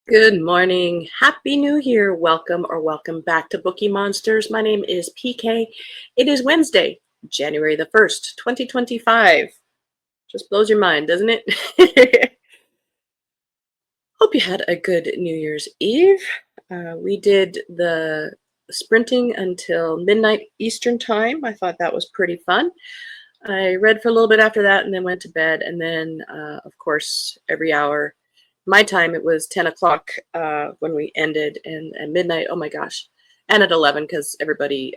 Good morning. Happy New Year. Welcome or welcome back to Bookeemonsters. My name is PK. It is Wednesday, January the 1st, 2025. Just blows your mind, doesn't it? Hope you had a good New Year's Eve. We did the sprinting until midnight Eastern time. I thought that was pretty fun. I read for a little bit after that and then went to bed. And then, of course, every hour, my time, it was 10 o'clock when we ended, and at midnight, oh my gosh, and at 11, because everybody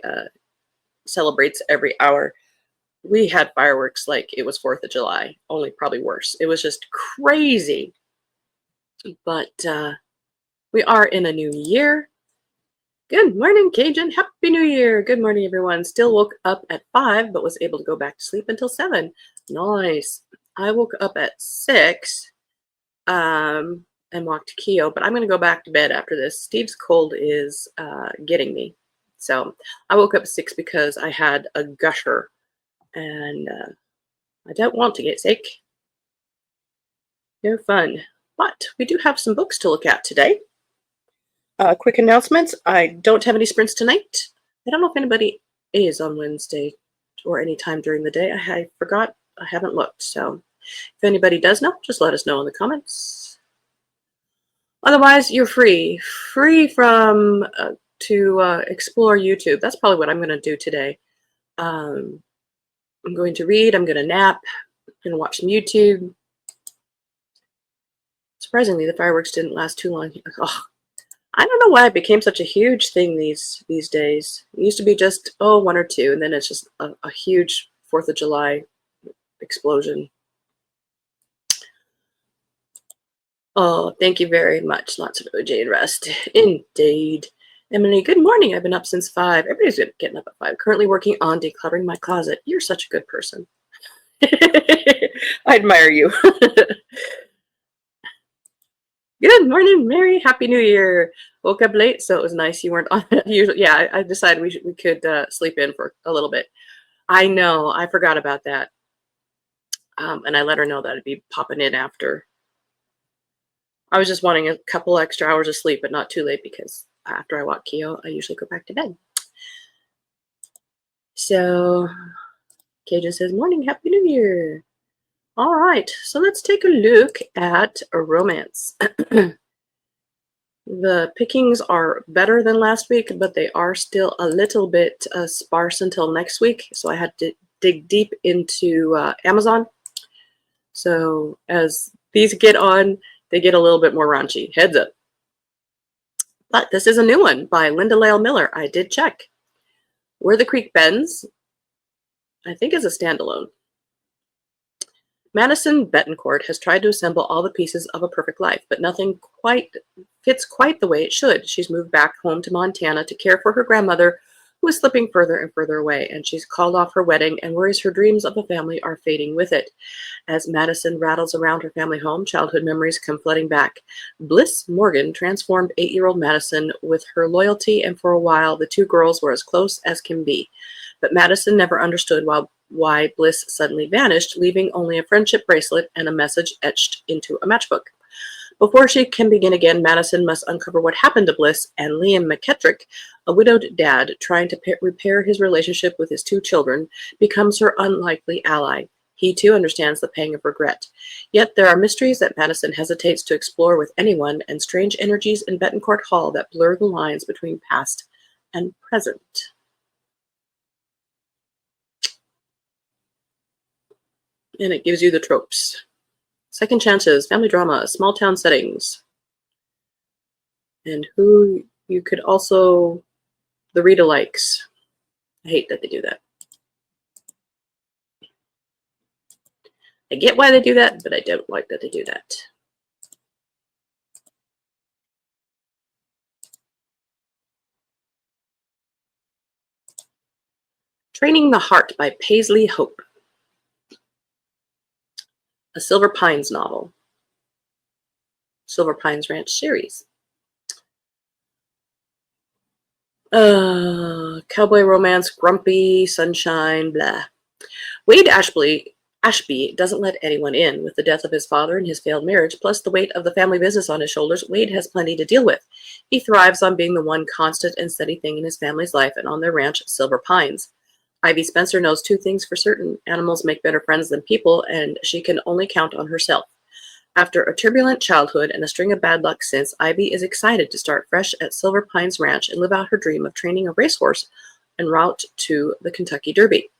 celebrates every hour. We had fireworks like it was 4th of July, only probably worse. It was just crazy. But we are in a new year. Good morning, Cajun. Happy New Year. Good morning, everyone. Still woke up at 5, but was able to go back to sleep until 7. Nice. I woke up at 6 and walked to Keo, but I'm going to go back to bed after this. Steve's cold is getting me. So I woke up at 6 because I had a gusher, and I don't want to get sick. No fun. But we do have some books to look at today. Quick announcements. I don't have any sprints tonight. I don't know if anybody is on Wednesday or any time during the day. I forgot. I haven't looked. So if anybody does know, just let us know in the comments. Otherwise, you're free. Free from to explore YouTube. That's probably what I'm going to do today. I'm going to read. I'm going to nap. I'm going to watch some YouTube. Surprisingly, the fireworks didn't last too long. Oh, I don't know why it became such a huge thing these days. It used to be just, oh, one or two, and then it's just a huge 4th of July explosion. Oh, thank you very much. Lots of OJ and rest. Indeed. Emily, good morning. I've been up since 5. Everybody's getting up at 5. Currently working on decluttering my closet. You're such a good person. I admire you. Good morning, Mary. Happy New Year. Woke up late, so it was nice you weren't on. Usually, yeah, I decided we could sleep in for a little bit. I know, I forgot about that, and I let her know that I'd be popping in after. I was just wanting a couple extra hours of sleep, but not too late because after I walk Keo, I usually go back to bed. So, Kay says, "Morning, Happy New Year." All right, so let's take a look at a romance. The pickings are better than last week, but they are still a little bit sparse until next week. So I had to dig deep into Amazon. So as these get on, they get a little bit more raunchy. Heads up. But this is a new one by Linda Lale Miller. I did check. Where the Creek Bends, I think, is a standalone. Madison Betancourt has tried to assemble all the pieces of a perfect life, but nothing quite fits quite the way it should. She's moved back home to Montana to care for her grandmother, who is slipping further and further away, and she's called off her wedding and worries her dreams of a family are fading with it. As Madison rattles around her family home, childhood memories come flooding back. Bliss Morgan transformed 8-year-old Madison with her loyalty, and for a while the two girls were as close as can be. But Madison never understood why Bliss suddenly vanished, leaving only a friendship bracelet and a message etched into a matchbook. Before she can begin again, Madison must uncover what happened to Bliss, and Liam McKettrick, a widowed dad trying to repair his relationship with his 2 children, becomes her unlikely ally. He too understands the pang of regret. Yet there are mysteries that Madison hesitates to explore with anyone, and strange energies in Betancourt Hall that blur the lines between past and present. And it gives you the tropes. Second chances, family drama, small town settings. And who you could also, the read alikes. I hate that they do that. I get why they do that, but I don't like that they do that. Training the Heart by Paisley Hope. A Silver Pines novel. Silver Pines Ranch series. Cowboy romance, grumpy, sunshine, blah. Wade Ashby Ashby doesn't let anyone in. With the death of his father and his failed marriage, plus the weight of the family business on his shoulders, Wade has plenty to deal with. He thrives on being the one constant and steady thing in his family's life and on their ranch, Silver Pines. Ivy Spencer knows two things for certain. Animals make better friends than people, and she can only count on herself. After a turbulent childhood and a string of bad luck since, Ivy is excited to start fresh at Silver Pines Ranch and live out her dream of training a racehorse en route to the Kentucky Derby.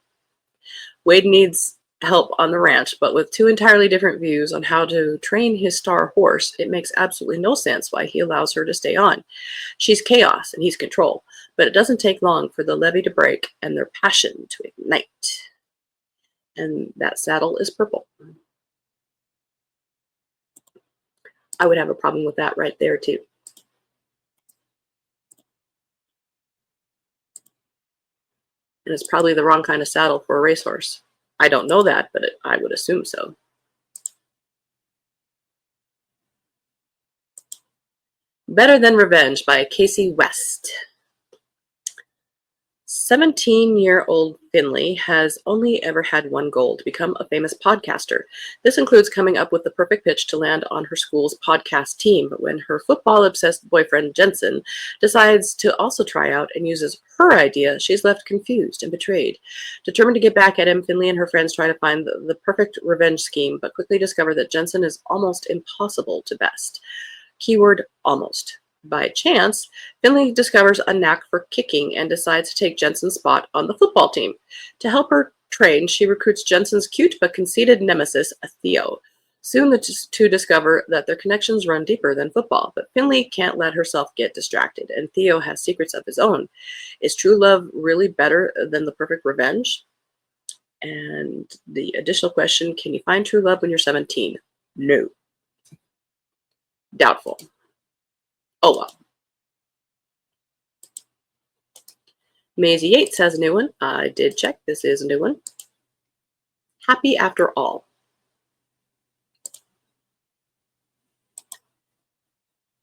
Wade needs help on the ranch, but with two entirely different views on how to train his star horse, it makes absolutely no sense why he allows her to stay on. She's chaos and he's control, but it doesn't take long for the levee to break and their passion to ignite. And that saddle is purple. I would have a problem with that right there too. And it's probably the wrong kind of saddle for a racehorse. I don't know that, but I would assume so. Better Than Revenge by Casey West. 17-year-old Finley has only ever had one goal: to become a famous podcaster. This includes coming up with the perfect pitch to land on her school's podcast team. But when her football-obsessed boyfriend, Jensen, decides to also try out and uses her idea, she's left confused and betrayed. Determined to get back at him, Finley and her friends try to find the perfect revenge scheme, but quickly discover that Jensen is almost impossible to best. Keyword almost. By chance, Finley discovers a knack for kicking and decides to take Jensen's spot on the football team. To help her train, she recruits Jensen's cute but conceited nemesis, Theo. Soon the two discover that their connections run deeper than football, but Finley can't let herself get distracted, and Theo has secrets of his own. Is true love really better than the perfect revenge? And the additional question, can you find true love when you're 17? No. Doubtful. Oh well. Maisie Yates has a new one. I did check. This is a new one. Happy After All.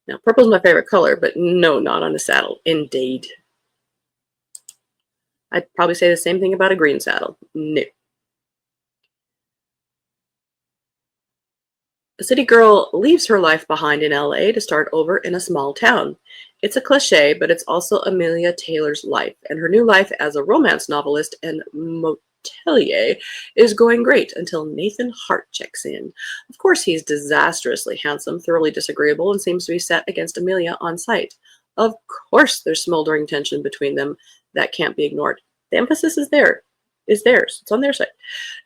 Now, purple is my favorite color, but no, not on a saddle. Indeed. I'd probably say the same thing about a green saddle. No. A city girl leaves her life behind in LA to start over in a small town. It's a cliche, but it's also Amelia Taylor's life, and her new life as a romance novelist and motelier is going great until Nathan Hart checks in. Of course, he's disastrously handsome, thoroughly disagreeable, and seems to be set against Amelia on sight. Of course, there's smoldering tension between them that can't be ignored. The emphasis is theirs. It's on their side.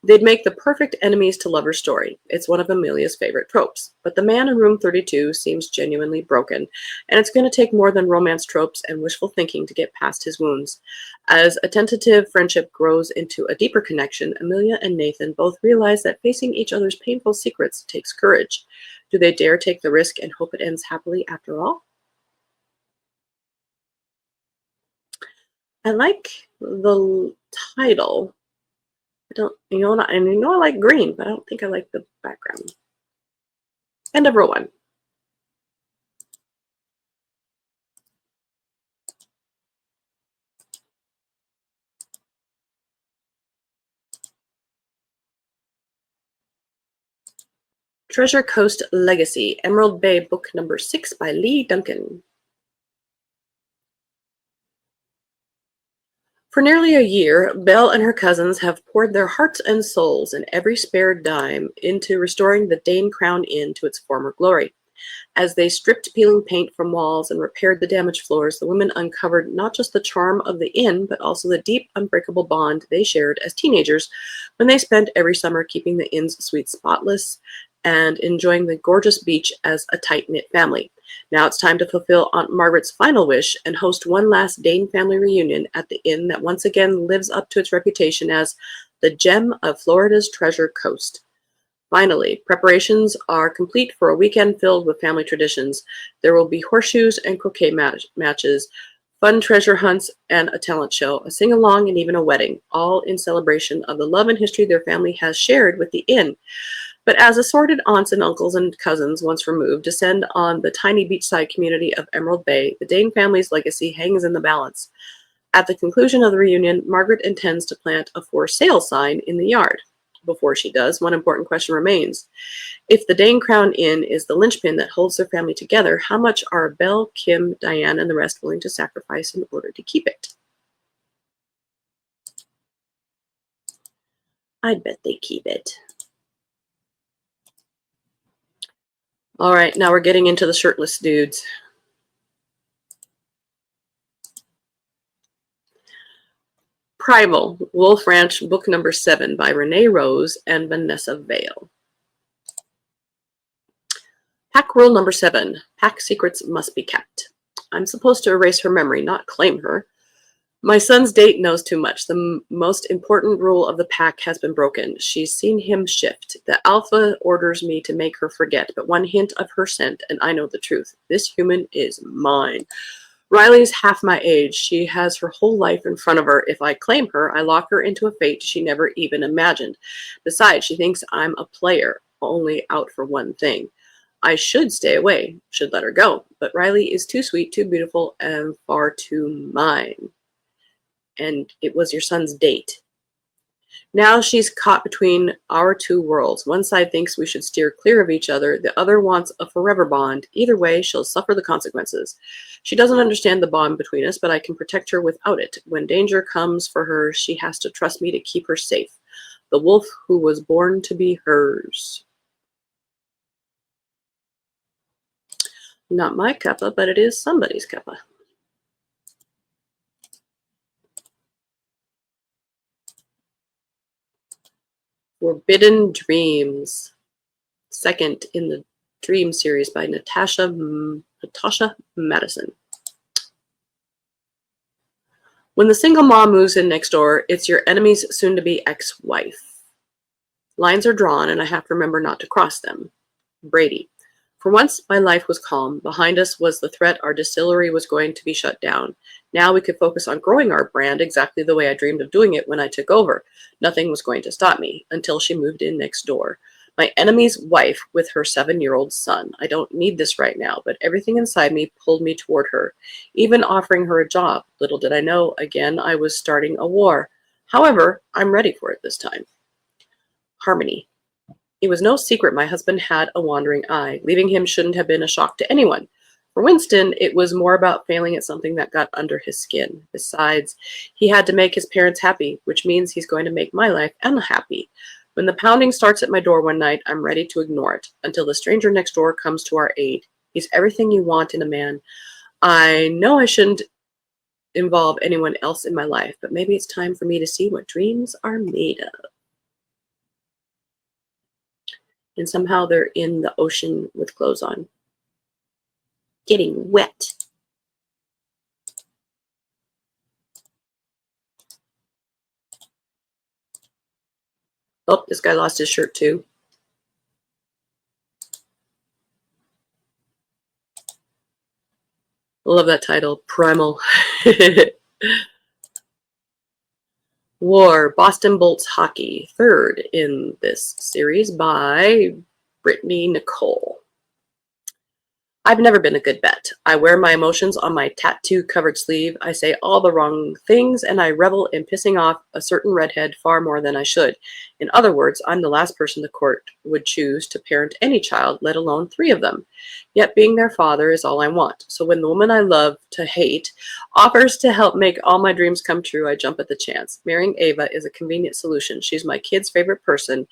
They'd make the perfect enemies to lovers story. It's one of Amelia's favorite tropes. But the man in room 32 seems genuinely broken, and it's going to take more than romance tropes and wishful thinking to get past his wounds. As a tentative friendship grows into a deeper connection, Amelia and Nathan both realize that facing each other's painful secrets takes courage. Do they dare take the risk and hope it ends happily after all? I like the title. I like green, but I don't think I like the background. End of row 1. Treasure Coast Legacy, Emerald Bay, book number 6 by Lee Duncan. For nearly a year, Belle and her cousins have poured their hearts and souls and every spare dime into restoring the Dane Crown Inn to its former glory. As they stripped peeling paint from walls and repaired the damaged floors, the women uncovered not just the charm of the inn, but also the deep, unbreakable bond they shared as teenagers when they spent every summer keeping the inn's suites spotless and enjoying the gorgeous beach as a tight-knit family. Now it's time to fulfill Aunt Margaret's final wish and host one last Dane family reunion at the inn that once again lives up to its reputation as the gem of Florida's Treasure Coast. Finally, preparations are complete for a weekend filled with family traditions. There will be horseshoes and croquet matches, fun treasure hunts, and a talent show, a sing-along, and even a wedding, all in celebration of the love and history their family has shared with the inn. But as assorted aunts and uncles and cousins once removed descend on the tiny beachside community of Emerald Bay, the Dane family's legacy hangs in the balance. At the conclusion of the reunion, Margaret intends to plant a for sale sign in the yard. Before she does, one important question remains. If the Dane Crown Inn is the linchpin that holds their family together, how much are Belle, Kim, Diane, and the rest willing to sacrifice in order to keep it? I'd bet they keep it. All right, now we're getting into the shirtless dudes. Primal, Wolf Ranch, book number 7 by Renee Rose and Vanessa Vale. Pack rule number 7, pack secrets must be kept. I'm supposed to erase her memory, not claim her. My son's date knows too much. The most important rule of the pack has been broken. She's seen him shift. The alpha orders me to make her forget, but one hint of her scent, and I know the truth. This human is mine. Riley's half my age. She has her whole life in front of her. If I claim her, I lock her into a fate she never even imagined. Besides, she thinks I'm a player, only out for one thing. I should stay away, should let her go. But Riley is too sweet, too beautiful, and far too mine. And it was your son's date. Now she's caught between our two worlds. One side thinks we should steer clear of each other. The other wants a forever bond. Either way, she'll suffer the consequences. She doesn't understand the bond between us, but I can protect her without it. When danger comes for her, she has to trust me to keep her safe. The wolf who was born to be hers. Not my cuppa, but it is somebody's cuppa. Forbidden Dreams, second in the Dream series by Natasha Madison. When the single mom moves in next door, it's your enemy's soon-to-be ex-wife. Lines are drawn, and I have to remember not to cross them. Brady. For once, my life was calm. Behind us was the threat our distillery was going to be shut down. Now we could focus on growing our brand exactly the way I dreamed of doing it when I took over. Nothing was going to stop me until she moved in next door. My enemy's wife with her 7-year-old son. I don't need this right now, but everything inside me pulled me toward her, even offering her a job. Little did I know, again, I was starting a war. However, I'm ready for it this time. Harmony. It was no secret my husband had a wandering eye. Leaving him shouldn't have been a shock to anyone. For Winston, it was more about failing at something that got under his skin. Besides, he had to make his parents happy, which means he's going to make my life unhappy. When the pounding starts at my door one night, I'm ready to ignore it until the stranger next door comes to our aid. He's everything you want in a man. I know I shouldn't involve anyone else in my life, but maybe it's time for me to see what dreams are made of. And somehow they're in the ocean with clothes on. Getting wet. Oh, this guy lost his shirt too. I love that title, Primal. War, Boston Bolts Hockey, third in this series by Brittany Nicole. I've never been a good bet. I wear my emotions on my tattoo-covered sleeve. I say all the wrong things, and I revel in pissing off a certain redhead far more than I should. In other words, I'm the last person the court would choose to parent any child, let alone 3 of them. Yet being their father is all I want. So when the woman I love to hate offers to help make all my dreams come true, I jump at the chance. Marrying Ava is a convenient solution. She's my kid's favorite person,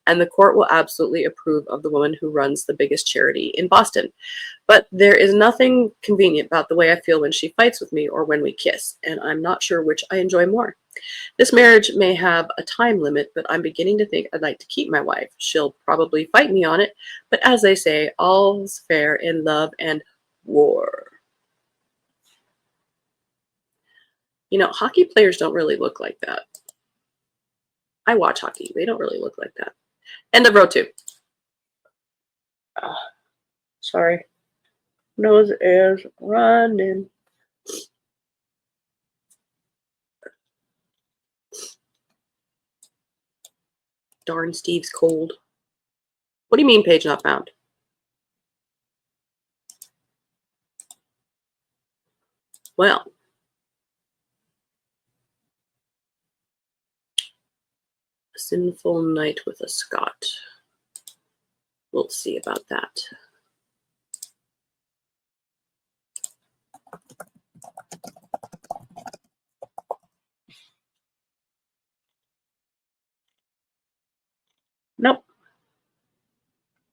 and the court will absolutely approve of the woman who runs the biggest charity in Boston. But there is nothing convenient about the way I feel when she fights with me or when we kiss, and I'm not sure which I enjoy more. This marriage may have a time limit, but I'm beginning to think I'd like to keep my wife. She'll probably fight me on it, but as they say, all's fair in love and war. You know, hockey players don't really look like that. I watch hockey. They don't really look like that. End of row 2. Sorry. Nose is running. Darn, Steve's cold. What do you mean, page not found? Well, Sinful Night with a Scot. We'll see about that. Nope.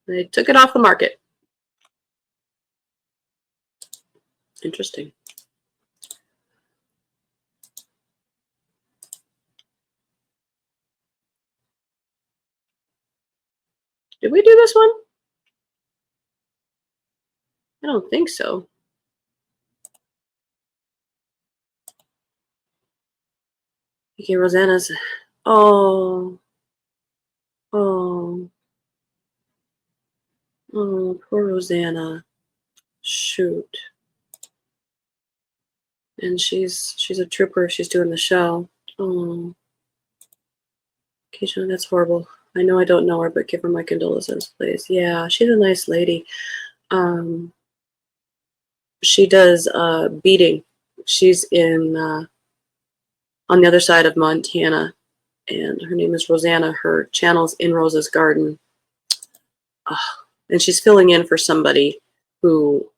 They took it off the market. Interesting. Did we do this one? I don't think so. Okay, Rosanna's. Oh. Oh. Oh, poor Rosanna. Shoot. And she's a trooper. She's doing the show. Oh. Okay, John, that's horrible. I know I don't know her, but give her my condolences, please. Yeah, she's a nice lady. She does beading. She's in on the other side of Montana, and her name is Rosanna. Her channel's In Rosa's Garden. And she's filling in for somebody who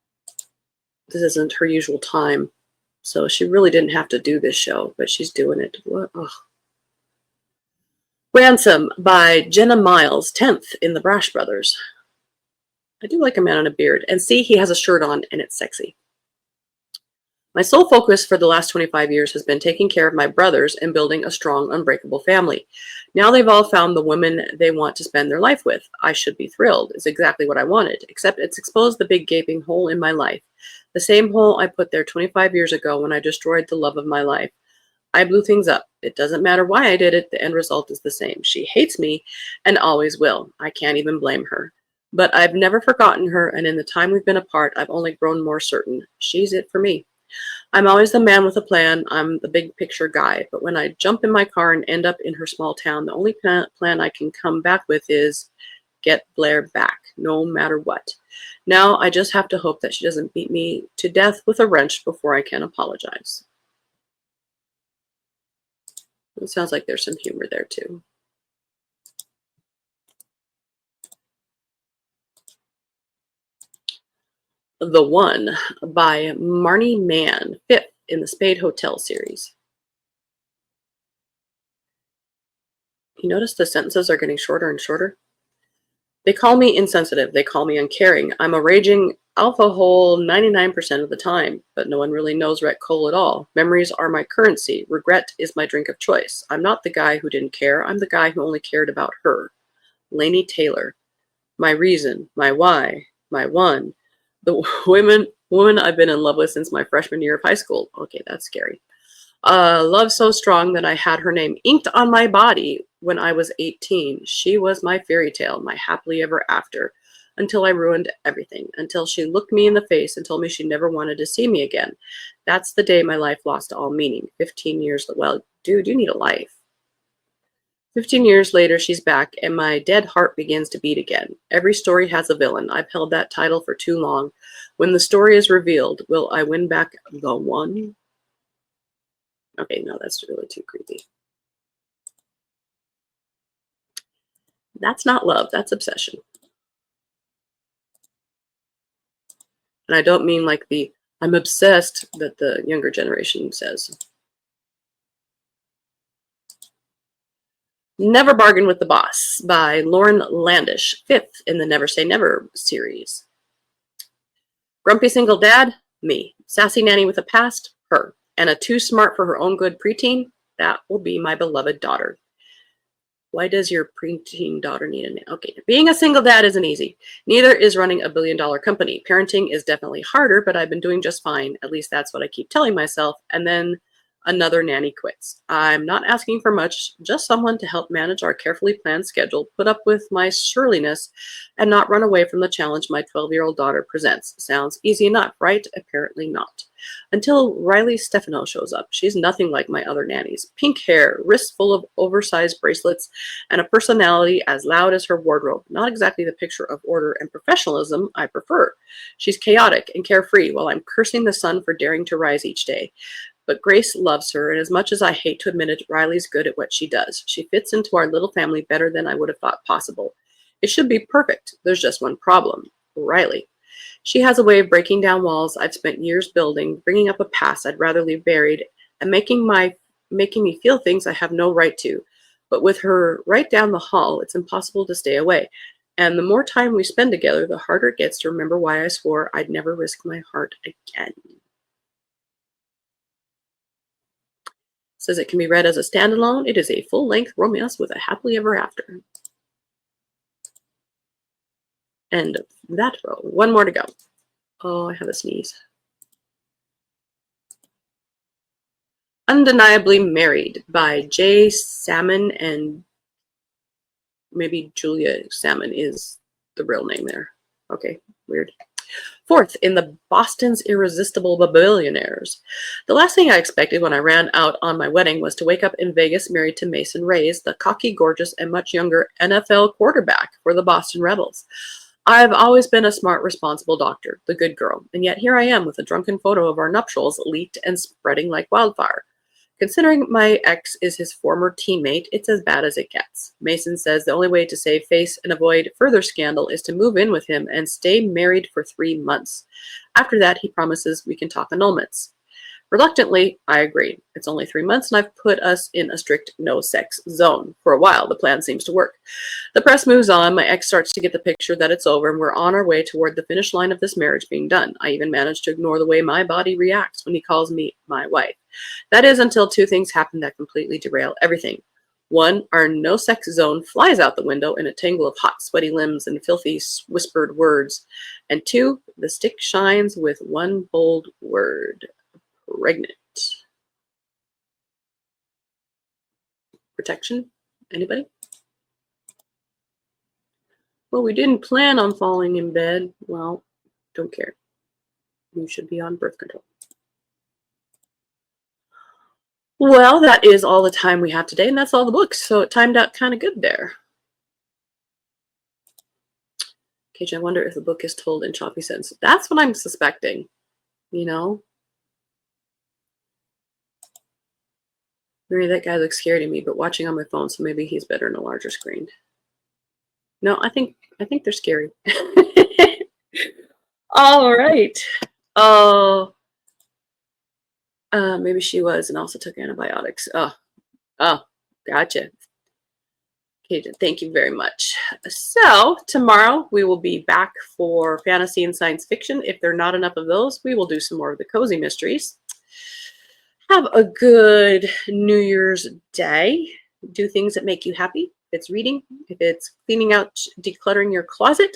this isn't her usual time. So she really didn't have to do this show, but she's doing it. What? Oh. Ransom by Jenna Miles, 10th in the Brash Brothers. I do like a man on a beard. And see, he has a shirt on and it's sexy. My sole focus for the last 25 years has been taking care of my brothers and building a strong, unbreakable family. Now they've all found the woman they want to spend their life with. I should be thrilled. It's exactly what I wanted, except it's exposed the big gaping hole in my life. The same hole I put there 25 years ago when I destroyed the love of my life. I blew things up. It doesn't matter why I did it. The end result is the same. She hates me and always will. I can't even blame her. But I've never forgotten her, and in the time we've been apart, I've only grown more certain. She's it for me. I'm always the man with a plan. I'm the big picture guy. But when I jump in my car and end up in her small town, the only plan I can come back with is get Blair back, no matter what. Now I just have to hope that she doesn't beat me to death with a wrench before I can apologize. It sounds like there's some humor there too. The One by Marnie Mann, 5th in the Spade Hotel series. You notice the sentences are getting shorter and shorter? They call me insensitive. They call me uncaring. I'm a raging alpha hole 99% of the time, but no one really knows Rhett Cole at all. Memories are my currency. Regret is my drink of choice. I'm not the guy who didn't care. I'm the guy who only cared about her. Lainey Taylor. My reason, my why, my one. The woman I've been in love with since my freshman year of high school. Okay, that's scary. Love so strong that I had her name inked on my body when I was 18. She was my fairy tale, my happily ever after, until I ruined everything, until she looked me in the face and told me she never wanted to see me again. That's the day my life lost all meaning. 15 years, well, dude, you need a life. 15 years later, she's back, and my dead heart begins to beat again. Every story has a villain. I've held that title for too long. When the story is revealed, will I win back the one? Okay, no, that's really too creepy. That's not love. That's obsession. And I don't mean like the I'm obsessed that the younger generation says. Never Bargain with the Boss by Lauren Landish, 5th in the Never Say Never series. Grumpy single dad? Me. Sassy nanny with a past? Her. And a too smart for her own good preteen? That will be my beloved daughter. Why does your preteen daughter need a name? Okay, being a single dad isn't easy. Neither is running a billion-dollar company. Parenting is definitely harder, but I've been doing just fine. At least that's what I keep telling myself. And then another nanny quits. I'm not asking for much, just someone to help manage our carefully planned schedule, put up with my surliness, and not run away from the challenge my 12-year-old daughter presents. Sounds easy enough, right? Apparently not. Until Riley Stefano shows up. She's nothing like my other nannies. Pink hair, wrists full of oversized bracelets, and a personality as loud as her wardrobe. Not exactly the picture of order and professionalism I prefer. She's chaotic and carefree while I'm cursing the sun for daring to rise each day. But Grace loves her, and as much as I hate to admit it, Riley's good at what she does. She fits into our little family better than I would have thought possible. It should be perfect. There's just one problem. Riley. She has a way of breaking down walls I've spent years building, bringing up a past I'd rather leave buried, and making me feel things I have no right to. But with her right down the hall, it's impossible to stay away. And the more time we spend together, the harder it gets to remember why I swore I'd never risk my heart again. Says it can be read as a standalone. It is a full-length romance with a happily ever after. End of that row. One more to go. Oh, I have a sneeze. Undeniably Married by Jay Salmon, and maybe Julia Salmon is the real name there. Okay, weird. Fourth in the Boston's Irresistible Billionaires. The last thing I expected when I ran out on my wedding was to wake up in Vegas married to Mason Reyes, the cocky, gorgeous, and much younger NFL quarterback for the Boston Rebels. I've always been a smart, responsible doctor, the good girl, and yet here I am with a drunken photo of our nuptials leaked and spreading like wildfire. Considering my ex is his former teammate, it's as bad as it gets. Mason says the only way to save face and avoid further scandal is to move in with him and stay married for 3 months. After that, he promises we can talk annulments. Reluctantly, I agree. It's only 3 months, and I've put us in a strict no-sex zone. For a while, the plan seems to work. The press moves on. My ex starts to get the picture that it's over, and we're on our way toward the finish line of this marriage being done. I even managed to ignore the way my body reacts when he calls me my wife. That is until two things happen that completely derail everything. One, our no-sex zone flies out the window in a tangle of hot, sweaty limbs and filthy, whispered words. And two, the stick shines with one bold word. Pregnant. Protection? Anybody? Well, we didn't plan on falling in bed. Well, don't care. You should be on birth control. Well, that is all the time we have today, and that's all the books, so it timed out kind of good there. KJ, I wonder if the book is told in choppy sentences. That's what I'm suspecting, you know? Maybe that guy looks scary to me, but watching on my phone, so maybe he's better in a larger screen. No, I think they're scary. All right. Oh, maybe she was and also took antibiotics. Oh, gotcha. Okay, thank you very much. So tomorrow we will be back for fantasy and science fiction. If there are not enough of those, we will do some more of the cozy mysteries. Have a good New Year's Day. Do things that make you happy. If it's reading, if it's cleaning out, decluttering your closet.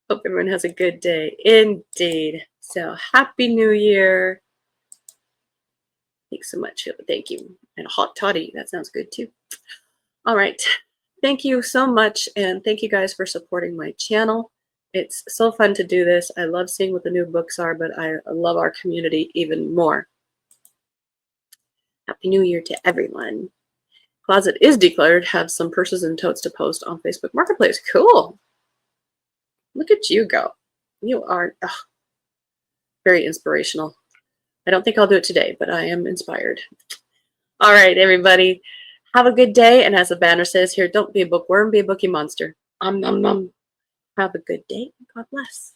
Hope everyone has a good day. Indeed. So happy New Year. Thanks so much. Thank you. And a hot toddy. That sounds good too. All right. Thank you so much. And thank you guys for supporting my channel. It's so fun to do this. I love seeing what the new books are, but I love our community even more. Happy New Year to everyone. Closet is decluttered. Have some purses and totes to post on Facebook Marketplace. Cool. Look at you go. You are very inspirational. I don't think I'll do it today, but I am inspired. All right, everybody. Have a good day. And as the banner says here, don't be a bookworm, be a bookie monster. Have a good day. God bless.